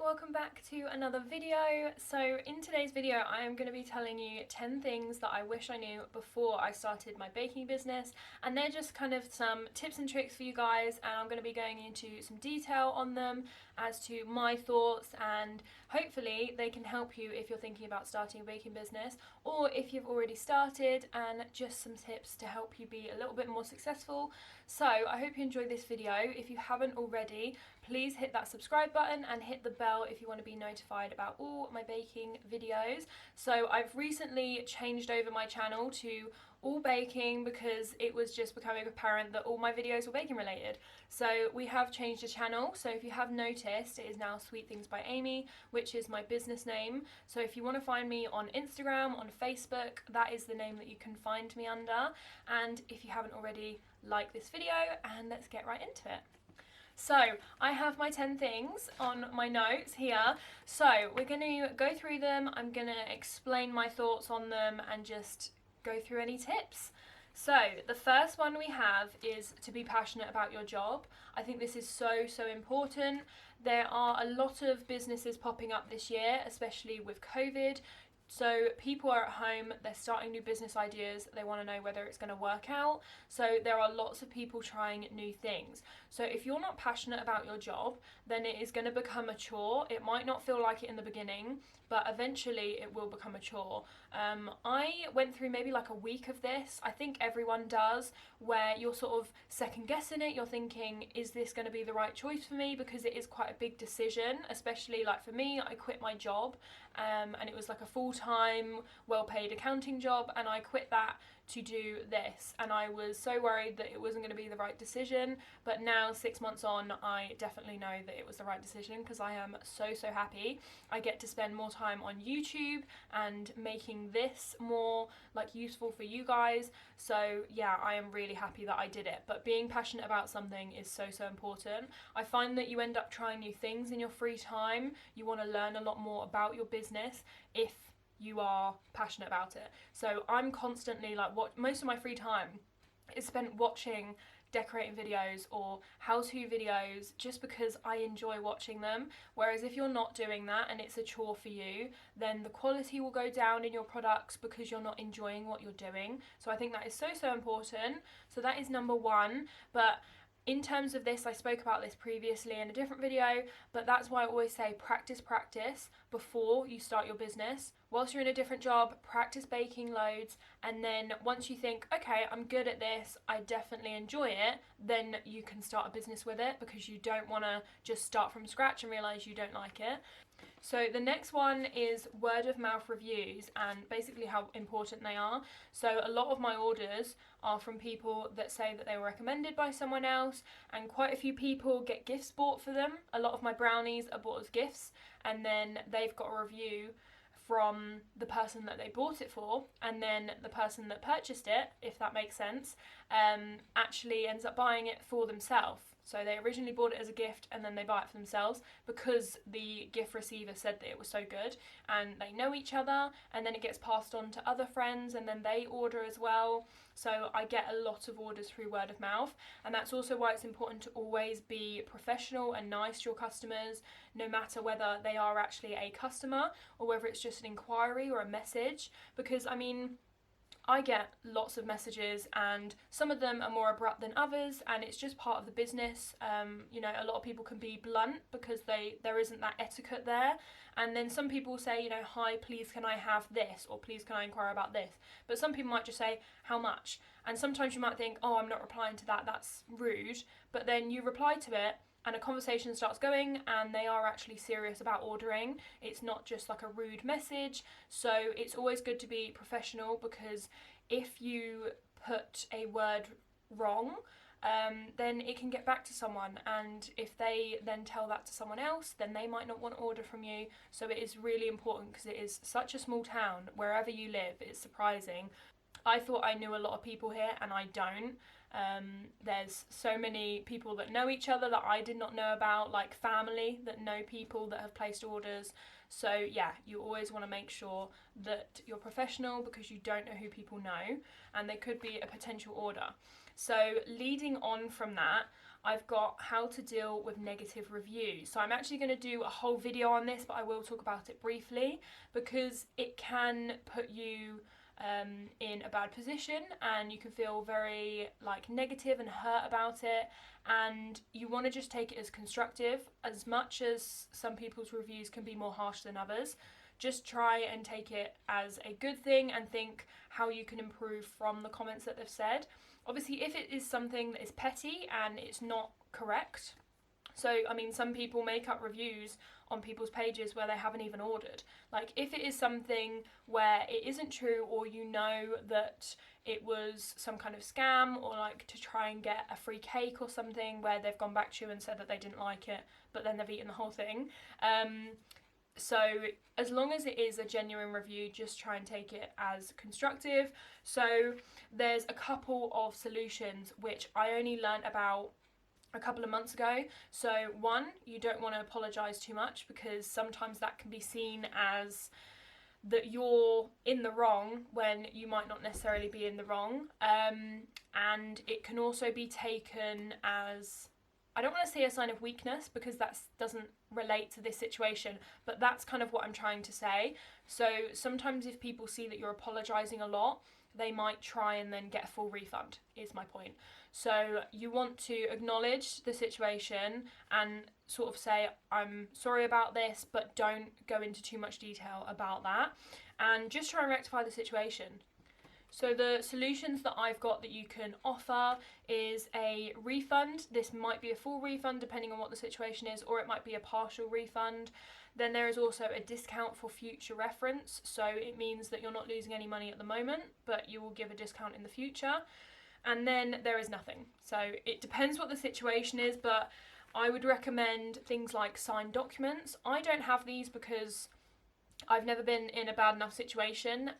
welcome back to another video. So in today's video I am going to be telling you 10 things that I wish I knew before I started my baking business, and they're just kind of some tips and tricks for you guys, and I'm going to be going into some detail on them as to my thoughts, and hopefully they can help you if you're thinking about starting a baking business, or if you've already started, and just some tips to help you be a little bit more successful. So I hope you enjoyed this video. If you haven't already, please hit that subscribe button and hit the bell if you want to be notified about all my baking videos. So I've recently changed over my channel to all baking because it was just becoming apparent that all my videos were baking related. So we have changed the channel. So if you have noticed, it is now Sweet Things by Amy, which is my business name. So if you want to find me on Instagram, on Facebook, that is the name that you can find me under. And if you haven't already, like this video, and let's get right into it. So I have my 10 things on my notes here. So we're going to go through them. I'm going to explain my thoughts on them and just go through any tips. So the first one we have is to be passionate about your job. I think this is so important. There are a lot of businesses popping up this year, especially with COVID. So people are at home, they're starting new business ideas, they want to know whether it's going to work out. So there are lots of people trying new things. So if you're not passionate about your job, then it is going to become a chore. It might not feel like it in the beginning, but eventually it will become a chore. I went through maybe like a week of this. I think everyone does, where you're sort of second guessing it. You're thinking, is this going to be the right choice for me? Because it is quite a big decision, especially like for me, I quit my job and it was like a full-time, well-paid accounting job, and I quit that to do this, and I was so worried that it wasn't going to be the right decision. But now, 6 months on, I definitely know that it was the right decision because I am so happy. I get to spend more time on YouTube and making this more like useful for you guys. So yeah, I am really happy that I did it. But being passionate about something is so important. I find that you end up trying new things in your free time. You want to learn a lot more about your business if you are passionate about it. So I'm constantly like, most of my free time is spent watching decorating videos or how-to videos just because I enjoy watching them. Whereas if you're not doing that and it's a chore for you, then the quality will go down in your products because you're not enjoying what you're doing. So I think that is so important. So that is number one. But in terms of this, I spoke about this previously in a different video, but that's why I always say practice before you start your business. Whilst you're in a different job, practice baking loads, and then once you think, okay, I'm good at this, I definitely enjoy it, then you can start a business with it, because you don't want to just start from scratch and realise you don't like it. So the next one is word of mouth reviews, and basically how important they are. So a lot of my orders are from people that say that they were recommended by someone else, and quite a few people get gifts bought for them. A lot of my brownies are bought as gifts, and then they've got a review from the person that they bought it for, and then the person that purchased it, if that makes sense, actually ends up buying it for themselves. So they originally bought it as a gift and then they buy it for themselves because the gift receiver said that it was so good, and they know each other, and then it gets passed on to other friends and then they order as well. So I get a lot of orders through word of mouth, and that's also why it's important to always be professional and nice to your customers, no matter whether they are actually a customer or whether it's just an inquiry or a message. Because I mean, I get lots of messages and some of them are more abrupt than others, and it's just part of the business. You know, a lot of people can be blunt because there isn't that etiquette there. And then some people say, you know, hi, please can I have this, or please can I inquire about this. But some people might just say, how much? And sometimes you might think, oh, I'm not replying to that, that's rude. But then you reply to it and a conversation starts going and they are actually serious about ordering. It's not just like a rude message. So it's always good to be professional, because if you put a word wrong, then it can get back to someone, and if they then tell that to someone else, then they might not want to order from you. So it is really important, because it is such a small town. Wherever you live, it's surprising. I thought I knew a lot of people here, and I don't. There's so many people that know each other that I did not know about, like family that know people that have placed orders. So yeah, you always want to make sure that you're professional, because you don't know who people know and they could be a potential order. So leading on from that, I've got how to deal with negative reviews. So I'm actually going to do a whole video on this, but I will talk about it briefly because it can put you in a bad position and you can feel very like negative and hurt about it, and you want to just take it as constructive. As much as some people's reviews can be more harsh than others, just try and take it as a good thing and think how you can improve from the comments that they've said. Obviously, if it is something that is petty and it's not correct, so I mean, some people make up reviews on people's pages where they haven't even ordered. Like, if it is something where it isn't true, or you know that it was some kind of scam, or like to try and get a free cake or something where they've gone back to you and said that they didn't like it, but then they've eaten the whole thing. So as long as it is a genuine review, just try and take it as constructive. So there's a couple of solutions which I only learned about a couple of months ago. So one, you don't want to apologise too much, because sometimes that can be seen as that you're in the wrong when you might not necessarily be in the wrong. And it can also be taken as, I don't want to say a sign of weakness because that doesn't relate to this situation, but that's kind of what I'm trying to say. So sometimes if people see that you're apologising a lot, they might try and then get a full refund, is my point. So you want to acknowledge the situation and sort of say, I'm sorry about this, but don't go into too much detail about that, and just try and rectify the situation. So the solutions that I've got that you can offer is a refund. This might be a full refund depending on what the situation is, or it might be a partial refund. Then there is also a discount for future reference. So it means that you're not losing any money at the moment, but you will give a discount in the future. And then there is nothing. So it depends what the situation is, but I would recommend things like signed documents. I don't have these because I've never been in a bad enough situation,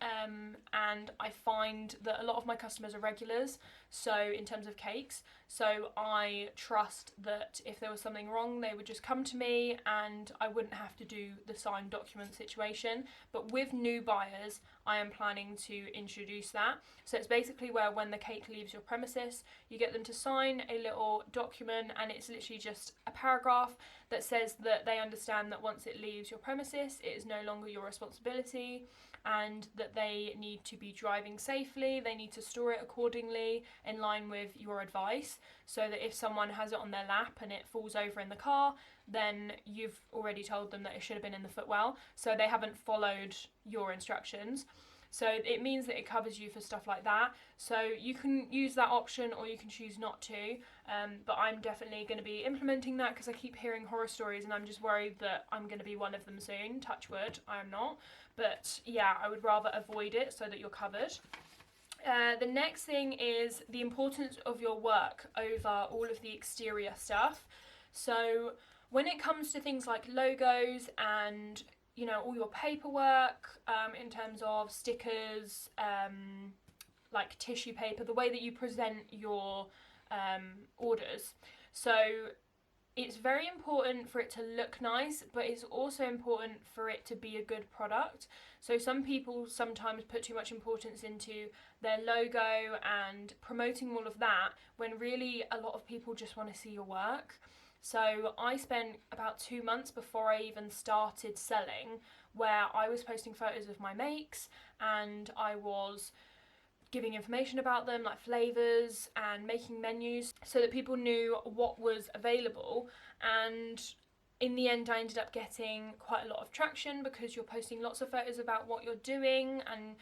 and I find that a lot of my customers are regulars, so in terms of cakes, so I trust that if there was something wrong they would just come to me and I wouldn't have to do the signed document situation. But with new buyers I am planning to introduce that. So it's basically where when the cake leaves your premises, you get them to sign a little document, and it's literally just a paragraph that says that they understand that once it leaves your premises it is no longer your responsibility, and that they need to be driving safely, they need to store it accordingly in line with your advice, so that if someone has it on their lap and it falls over in the car, then you've already told them that it should have been in the footwell, so they haven't followed your instructions. So it means that it covers you for stuff like that. So you can use that option or you can choose not to, but I'm definitely going to be implementing that because I keep hearing horror stories and I'm just worried that I'm going to be one of them soon. Touch wood, I am not. But yeah, I would rather avoid it so that you're covered. The next thing is the importance of your work over all of the exterior stuff. So when it comes to things like logos and all your paperwork, in terms of stickers, like tissue paper, the way that you present your orders. So it's very important for it to look nice, but it's also important for it to be a good product. So some people sometimes put too much importance into their logo and promoting all of that, when really a lot of people just want to see your work. So I spent about 2 months before I even started selling, where I was posting photos of my makes and I was giving information about them, like flavours, and making menus so that people knew what was available. And in the end I ended up getting quite a lot of traction because you're posting lots of photos about what you're doing, and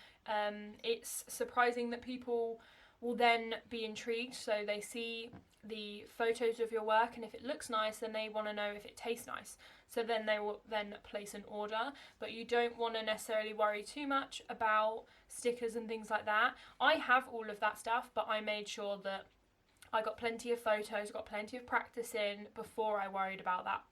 it's surprising that people will then be intrigued, so they see the photos of your work, and if it looks nice then they want to know if it tastes nice, so then they will then place an order. But you don't want to necessarily worry too much about stickers and things like that. I have all of that stuff, but I made sure that I got plenty of photos, got plenty of practice in before I worried about that.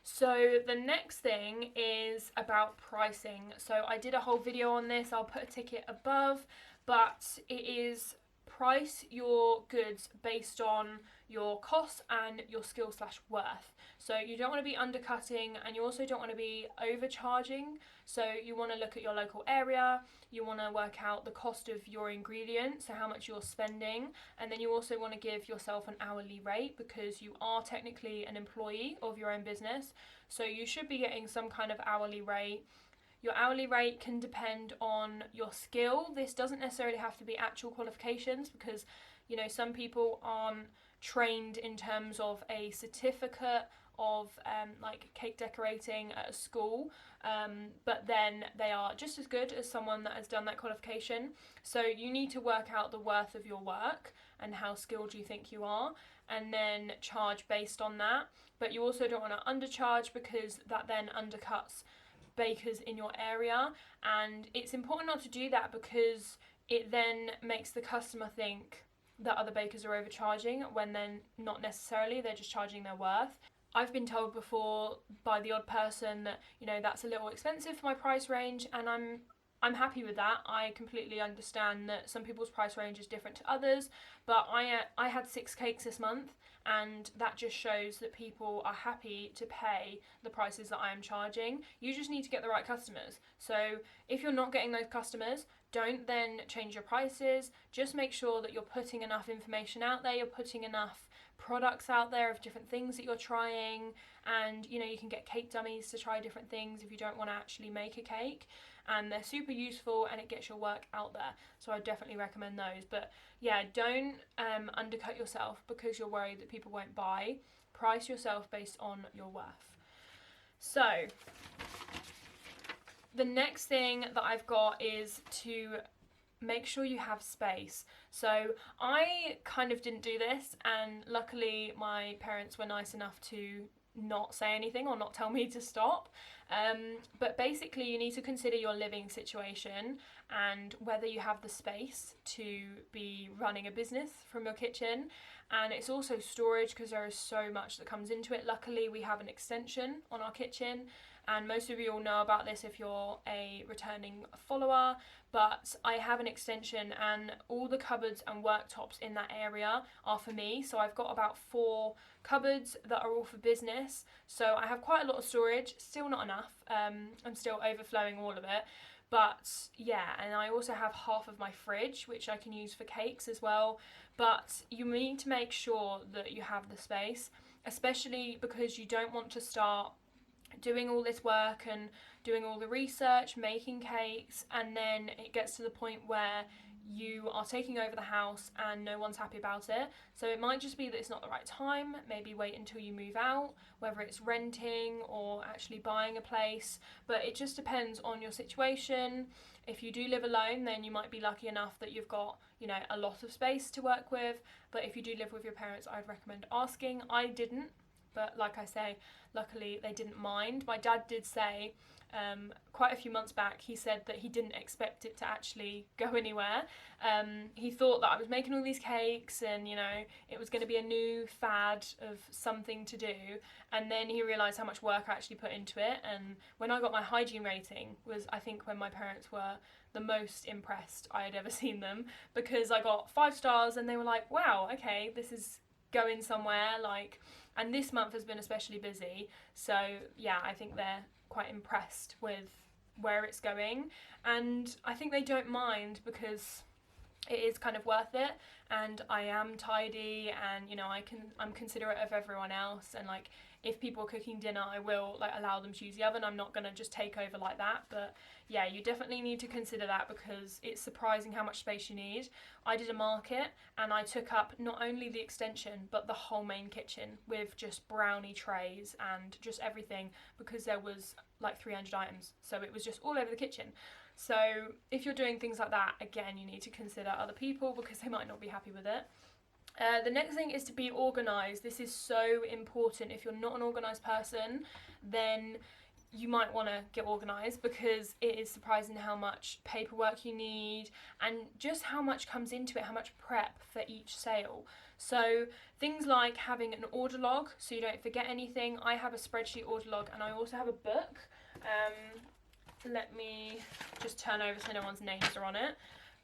So the next thing is about pricing. So I did a whole video on this, I'll put a ticket above, but it is price your goods based on your costs and your skill/worth. So you don't want to be undercutting, and you also don't want to be overcharging. So you want to look at your local area, you want to work out the cost of your ingredients, so how much you're spending, and then you also want to give yourself an hourly rate because you are technically an employee of your own business. So you should be getting some kind of hourly rate. Your hourly rate can depend on your skill. This doesn't necessarily have to be actual qualifications because, you know, some people aren't trained in terms of a certificate of like cake decorating at a school, but then they are just as good as someone that has done that qualification. So you need to work out the worth of your work and how skilled you think you are, and then charge based on that. But you also don't want to undercharge because that then undercuts bakers in your area, and it's important not to do that because it then makes the customer think that other bakers are overcharging when then not necessarily, they're just charging their worth. I've been told before by the odd person that, you know, that's a little expensive for my price range, and I'm happy with that. I completely understand that some people's price range is different to others, but I had 6 cakes this month, and that just shows that people are happy to pay the prices that I am charging. You just need to get the right customers. So if you're not getting those customers, don't then change your prices. Just make sure that you're putting enough information out there, you're putting enough products out there of different things that you're trying, and you know, you can get cake dummies to try different things if you don't want to actually make a cake, and they're super useful and it gets your work out there. So I definitely recommend those. But yeah, don't undercut yourself because you're worried that people won't buy. Price yourself based on your worth. So the next thing that I've got is to make sure you have space. So I kind of didn't do this, and luckily my parents were nice enough to not say anything or not tell me to stop. But basically you need to consider your living situation and whether you have the space to be running a business from your kitchen. And it's also storage because there is so much that comes into it. Luckily we have an extension on our kitchen, and most of you will know about this if you're a returning follower, but I have an extension and all the cupboards and worktops in that area are for me. So I've got about 4 cupboards that are all for business. So I have quite a lot of storage, still not enough. I'm still overflowing all of it. But yeah, and I also have half of my fridge, which I can use for cakes as well. But you need to make sure that you have the space, especially because you don't want to start doing all this work and doing all the research, making cakes, and then it gets to the point where you are taking over the house and no one's happy about it. So it might just be that it's not the right time. Maybe wait until you move out, whether it's renting or actually buying a place, but it just depends on your situation. If you do live alone, then you might be lucky enough that you've got, you know, a lot of space to work with. But if you do live with your parents, I'd recommend asking. I didn't, but like I say, luckily they didn't mind. My dad did say quite a few months back, he said that he didn't expect it to actually go anywhere. He thought that I was making all these cakes and, you know, it was going to be a new fad of something to do, and then he realised how much work I actually put into it. And when I got my hygiene rating was, I think, when my parents were the most impressed I had ever seen them, because I got 5 stars and they were like, wow, okay, this is going somewhere, like. And this month has been especially busy, so yeah, I think they're quite impressed with where it's going, and I think they don't mind because it is kind of worth it, and I am tidy, and you know, I'm considerate of everyone else, and like if people are cooking dinner, I will like allow them to use the oven. I'm not going to just take over like that. But yeah, you definitely need to consider that because it's surprising how much space you need. I did a market and I took up not only the extension but the whole main kitchen with just brownie trays and just everything, because there was like 300 items, so it was just all over the kitchen. So if you're doing things like that, again, you need to consider other people because they might not be happy with it. The next thing is to be organised. This is so important. If you're not an organised person, then you might want to get organised, because it is surprising how much paperwork you need and just how much comes into it, how much prep for each sale. So things like having an order log so you don't forget anything. I have a spreadsheet order log and I also have a book. Let me just turn over so no one's names are on it.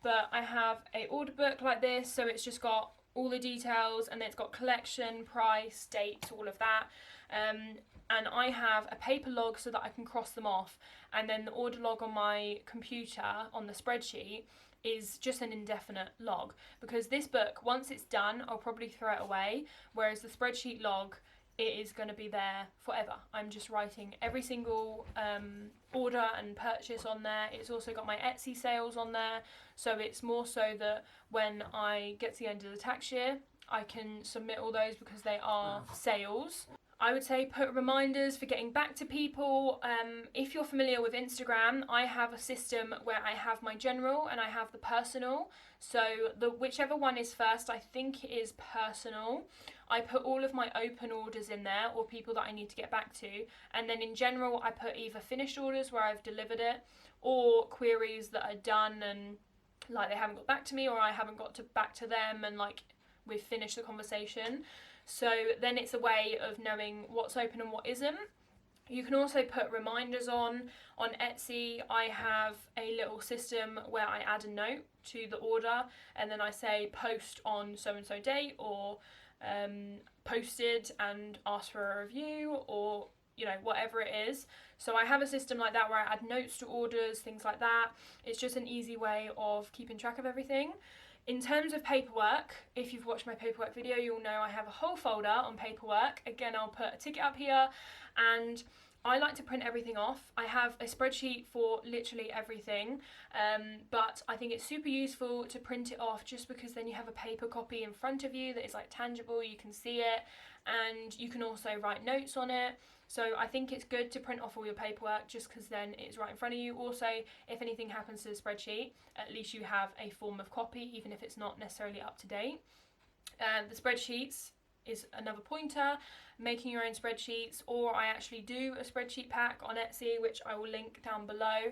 But I have a order book like this, so it's just got all the details, and then it's got collection, price, dates, all of that. And I have a paper log so that I can cross them off, and then the order log on my computer on the spreadsheet is just an indefinite log, because this book, once it's done, I'll probably throw it away, whereas the spreadsheet log, it is going to be there forever. I'm just writing every single order and purchase on there. It's also got my Etsy sales on there, so it's more so that when I get to the end of the tax year, I can submit all those because they are sales. I would say put reminders for getting back to people. If you're familiar with Instagram, I have a system where I have my general and I have the personal. So whichever one is first, I think it is personal. I put all of my open orders in there, or people that I need to get back to. And then in general, I put either finished orders where I've delivered it, or queries that are done and like they haven't got back to me, or I haven't got back to them and like we've finished the conversation. So then it's a way of knowing what's open and what isn't. You can also put reminders on Etsy. I have a little system where I add a note to the order, and then I say post on so and so date, or posted and ask for a review, or whatever it is. So I have a system like that where I add notes to orders, things like that. It's just an easy way of keeping track of everything. In terms of paperwork, if you've watched my paperwork video, you'll know I have a whole folder on paperwork. Again, I'll put a ticket up here, and I like to print everything off. I have a spreadsheet for literally everything, but I think it's super useful to print it off, just because then you have a paper copy in front of you that is like tangible, you can see it, and you can also write notes on it. So I think it's good to print off all your paperwork, just because then it's right in front of you. Also, if anything happens to the spreadsheet, at least you have a form of copy, even if it's not necessarily up to date. The spreadsheets is another pointer, making your own spreadsheets, or I actually do a spreadsheet pack on Etsy, which I will link down below.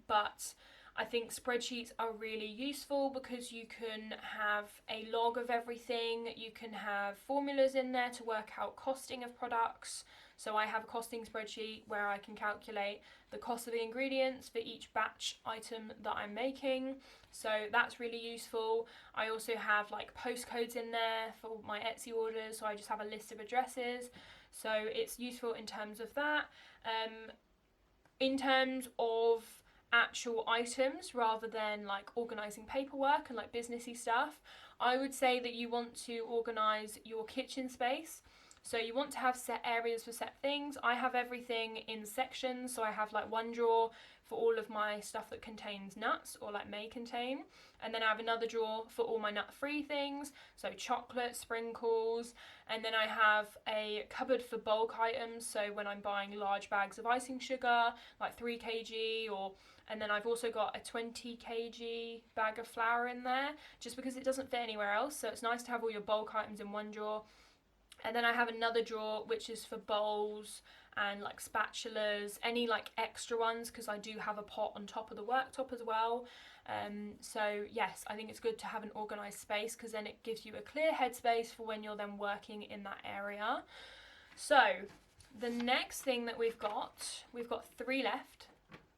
But I think spreadsheets are really useful because you can have a log of everything. You can have formulas in there to work out costing of products. So I have a costing spreadsheet where I can calculate the cost of the ingredients for each batch item that I'm making. So that's really useful. I also have like postcodes in there for my Etsy orders. So I just have a list of addresses. So it's useful in terms of that. In terms of actual items, rather than like organising paperwork and like businessy stuff, I would say that you want to organise your kitchen space. So you want to have set areas for set things. I have everything in sections, so I have like one drawer for all of my stuff that contains nuts or like may contain, and then I have another drawer for all my nut-free things, so chocolate, sprinkles, and then I have a cupboard for bulk items, so when I'm buying large bags of icing sugar, like 3 kg, and then I've also got a 20 kg bag of flour in there, just because it doesn't fit anywhere else, so it's nice to have all your bulk items in one drawer. And then I have another drawer which is for bowls and like spatulas, any like extra ones, because I do have a pot on top of the worktop as well. So yes, I think it's good to have an organised space, because then it gives you a clear headspace for when you're then working in that area. So the next thing that we've got 3 left,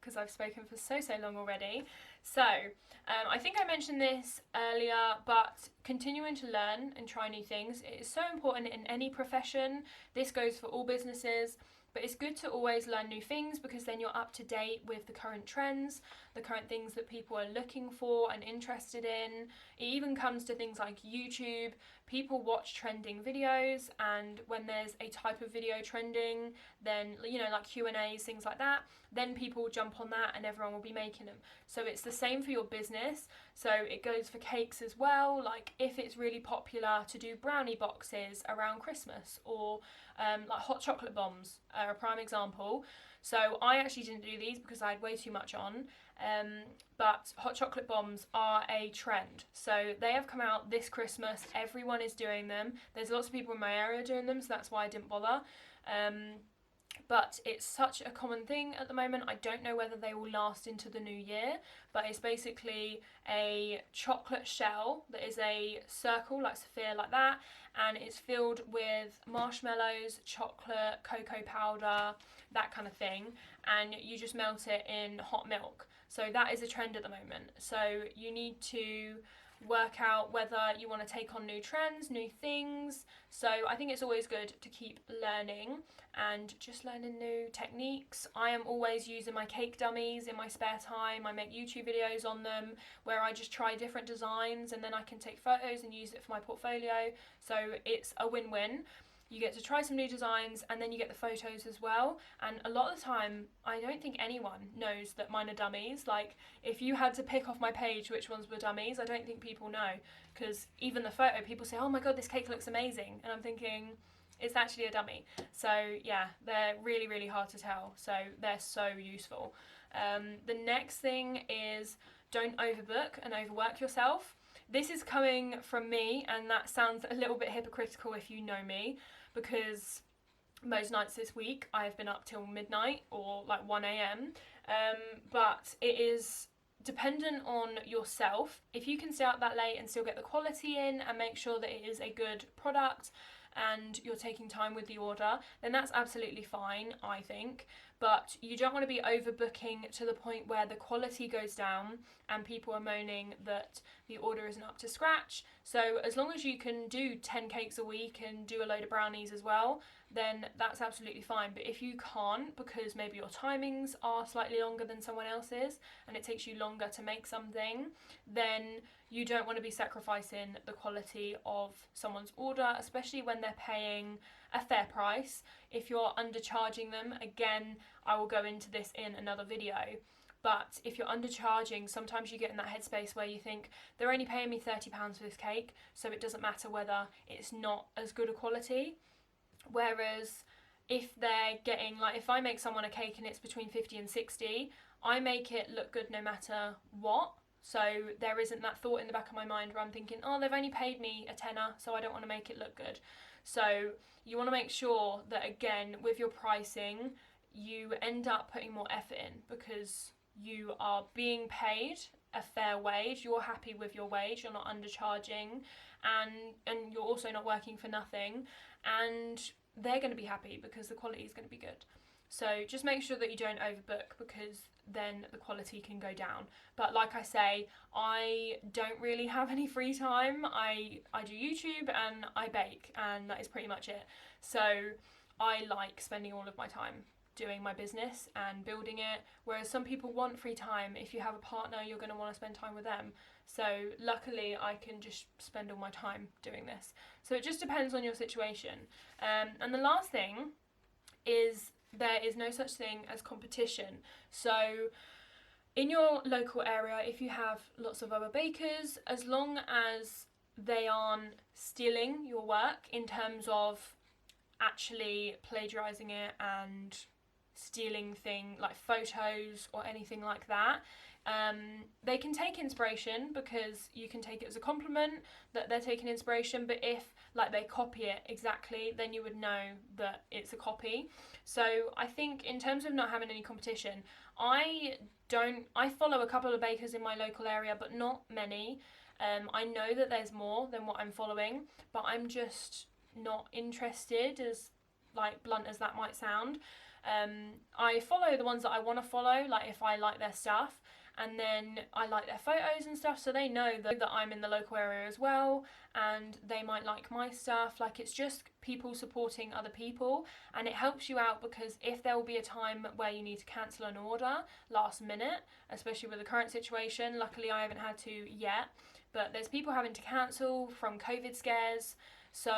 because I've spoken for so long already. So I think I mentioned this earlier, but continuing to learn and try new things, it is so important in any profession. This goes for all businesses, but it's good to always learn new things, because then you're up to date with the current trends, the current things that people are looking for and interested in. It even comes to things like YouTube. People watch trending videos, and when there's a type of video trending, then like Q&As, things like that, then people jump on that and everyone will be making them. So it's the same for your business. So it goes for cakes as well. Like if it's really popular to do brownie boxes around Christmas, or like hot chocolate bombs are a prime example. So I actually didn't do these because I had way too much on, but hot chocolate bombs are a trend. So they have come out this Christmas, everyone is doing them. There's lots of people in my area doing them, so that's why I didn't bother. But it's such a common thing at the moment. I don't know whether they will last into the new year, but it's basically a chocolate shell that is a circle, like sphere like that, and it's filled with marshmallows, chocolate, cocoa powder, that kind of thing, and you just melt it in hot milk. So that is a trend at the moment. So you need to work out whether you want to take on new trends, new things. So I think it's always good to keep learning and just learning new techniques. I am always using my cake dummies in my spare time. I make YouTube videos on them where I just try different designs and then I can take photos and use it for my portfolio. So it's a win-win. You get to try some new designs and then you get the photos as well. And a lot of the time, I don't think anyone knows that mine are dummies. Like, if you had to pick off my page which ones were dummies, I don't think people know. Because even the photo, people say, oh my god, this cake looks amazing. And I'm thinking, it's actually a dummy. So yeah, they're really, really hard to tell. So they're so useful. The next thing is don't overbook and overwork yourself. This is coming from me, and that sounds a little bit hypocritical if you know me, because most nights this week I have been up till midnight or like 1 a.m. But it is dependent on yourself. If you can stay out that late and still get the quality in and make sure that it is a good product and you're taking time with the order, then that's absolutely fine, I think. But you don't want to be overbooking to the point where the quality goes down and people are moaning that the order isn't up to scratch. So as long as you can do 10 cakes a week and do a load of brownies as well, then that's absolutely fine. But if you can't, because maybe your timings are slightly longer than someone else's and it takes you longer to make something, then you don't want to be sacrificing the quality of someone's order, especially when they're paying a fair price. If you're undercharging them, again, I will go into this in another video, but if you're undercharging, sometimes you get in that headspace where you think they're only paying me £30 for this cake, so it doesn't matter whether it's not as good a quality. Whereas if they're getting, like, if I make someone a cake and it's between 50 and 60, I make it look good no matter what. So there isn't that thought in the back of my mind where I'm thinking, oh, they've only paid me a tenner, so I don't want to make it look good. So you want to make sure that, again, with your pricing, you end up putting more effort in because you are being paid a fair wage, you're happy with your wage, you're not undercharging, and you're also not working for nothing, and they're going to be happy because the quality is going to be good. So just make sure that you don't overbook, because then the quality can go down. But like I say, I don't really have any free time. I do YouTube and I bake, and that is pretty much it. So I like spending all of my time doing my business and building it, whereas some people want free time. If you have a partner, you're going to want to spend time with them. So luckily I can just spend all my time doing this. So it just depends on your situation. And the last thing is there is no such thing as competition. So in your local area, if you have lots of other bakers, as long as they aren't stealing your work in terms of actually plagiarising it and stealing things like photos or anything like that, they can take inspiration, because you can take it as a compliment that they're taking inspiration. But if like they copy it exactly, then you would know that it's a copy. So I think in terms of not having any competition, I follow a couple of bakers in my local area, but not many. I know that there's more than what I'm following, but I'm just not interested, as like blunt as that might sound. I follow the ones that I want to follow, like if I like their stuff, and then I like their photos and stuff, so they know that I'm in the local area as well, and they might like my stuff. Like, it's just people supporting other people, and it helps you out, because if there will be a time where you need to cancel an order last minute, especially with the current situation, luckily I haven't had to yet, but there's people having to cancel from COVID scares. So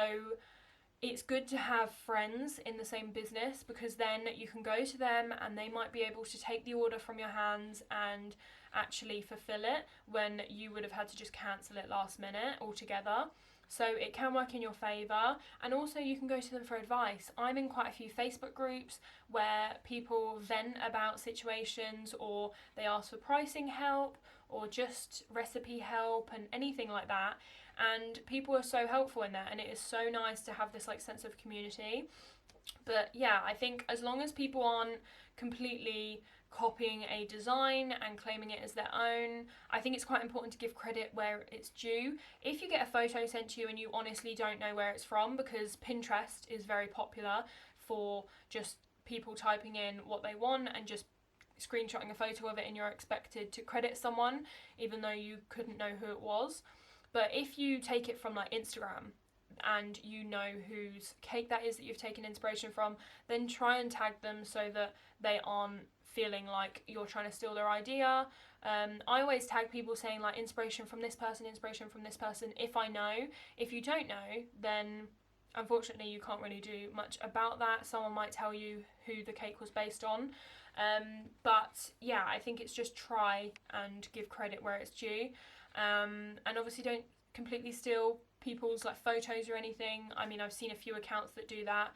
it's good to have friends in the same business, because then you can go to them and they might be able to take the order from your hands and actually fulfill it when you would have had to just cancel it last minute altogether. So it can work in your favour, and also you can go to them for advice. I'm in quite a few Facebook groups where people vent about situations, or they ask for pricing help or just recipe help and anything like that. And people are so helpful in there, and it is so nice to have this like sense of community. But yeah, I think as long as people aren't completely copying a design and claiming it as their own, I think it's quite important to give credit where it's due. If you get a photo sent to you and you honestly don't know where it's from, because Pinterest is very popular for just people typing in what they want and just screenshotting a photo of it, and you're expected to credit someone even though you couldn't know who it was. But if you take it from like Instagram and you know whose cake that is that you've taken inspiration from, then try and tag them so that they aren't feeling like you're trying to steal their idea. I always tag people saying like inspiration from this person, if I know. If you don't know, then unfortunately you can't really do much about that. Someone might tell you who the cake was based on. But yeah, I think it's just try and give credit where it's due. And obviously don't completely steal people's like photos or anything. I mean, I've seen a few accounts that do that.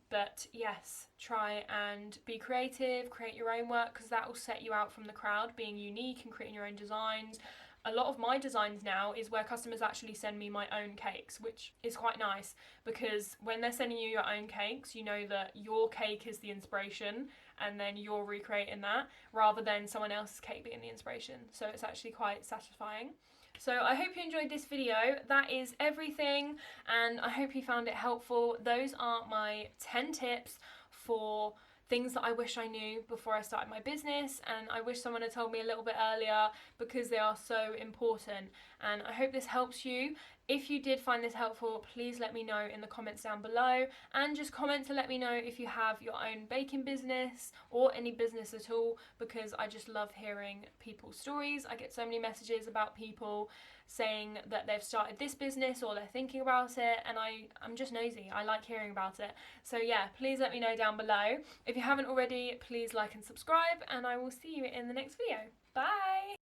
But yes, try and be creative, create your own work, because that will set you out from the crowd, being unique and creating your own designs. A lot of my designs now is where customers actually send me my own cakes, which is quite nice, because when they're sending you your own cakes, you know that your cake is the inspiration and then you're recreating that rather than someone else's cake being the inspiration. So it's actually quite satisfying. So I hope you enjoyed this video. That is everything, and I hope you found it helpful. Those are my 10 tips for things that I wish I knew before I started my business, and I wish someone had told me a little bit earlier, because they are so important. And I hope this helps you. If you did find this helpful, please let me know in the comments down below, and just comment to let me know if you have your own baking business or any business at all, because I just love hearing people's stories. I get so many messages about people saying that they've started this business or they're thinking about it, and I'm just nosy. I like hearing about it. So yeah, please let me know down below. If you haven't already, please like and subscribe, and I will see you in the next video. Bye!